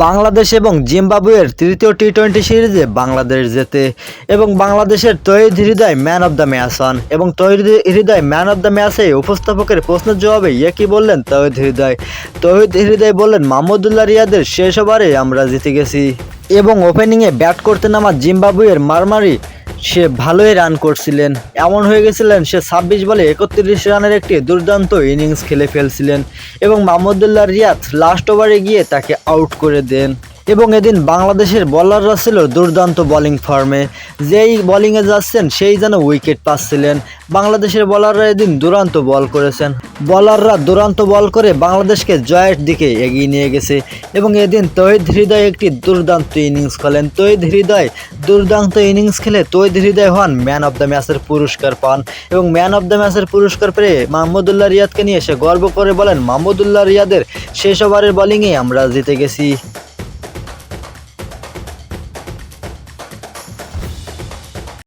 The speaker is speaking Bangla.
বাংলাদেশ এবং জিম্বাবুয়ের তৃতীয় টি-20 সিরিজে বাংলাদেশ জেতে এবং বাংলাদেশের তৌহিদ হৃদয় ম্যান অব দ্য ম্যাচ হন এবং তৌহিদ হৃদয় ম্যান অব দ্য ম্যাচে উপস্থাপকের প্রশ্নের জবাবে কি বললেন তৌহিদ হৃদয় বললেন, মাহমুদুল্লাহ রিয়াদের শেষ ওভারে আমরা জিতে গেছি। এবং ওপেনিংয়ে ব্যাট করতে নামা জিম্বাবুয়ের মারমারি সে ভালোই রান করছিলেন, এমন হয়ে গেছিলেন সে 26 বলে 31 রানের একটি দুর্দান্ত ইনিংস খেলে ফেলছিলেন এবং মাহমুদুল্লাহ রিয়াদ লাস্ট ওভারে গিয়ে তাকে আউট করে দেন। এবং এদিন বাংলাদেশের বলাররা ছিল দুর্দান্ত বোলিং ফর্মে, যেই বোলিংয়ে যাচ্ছেন সেই যেন উইকেট পাচ্ছিলেন। বাংলাদেশের বলাররা এদিন দুরন্ত বল করেছেন, বলাররা দুরন্ত বল করে বাংলাদেশকে জয়ের দিকে এগিয়ে নিয়ে গেছে। এবং এদিন তৌহিদ হৃদয় একটি দুর্দান্ত ইনিংস খেলেন। তৌহিদ হৃদয় হন ম্যান অব দ্য ম্যাচের পুরস্কার পান এবং ম্যান অব দ্য ম্যাচের পুরস্কার পেয়ে মাহমুদুল্লাহ রিয়াদকে নিয়ে সে গর্ব করে বলেন, মাহমুদুল্লাহ রিয়াদের শেষ ওভারের বোলিংয়ে আমরা জিতে গেছি।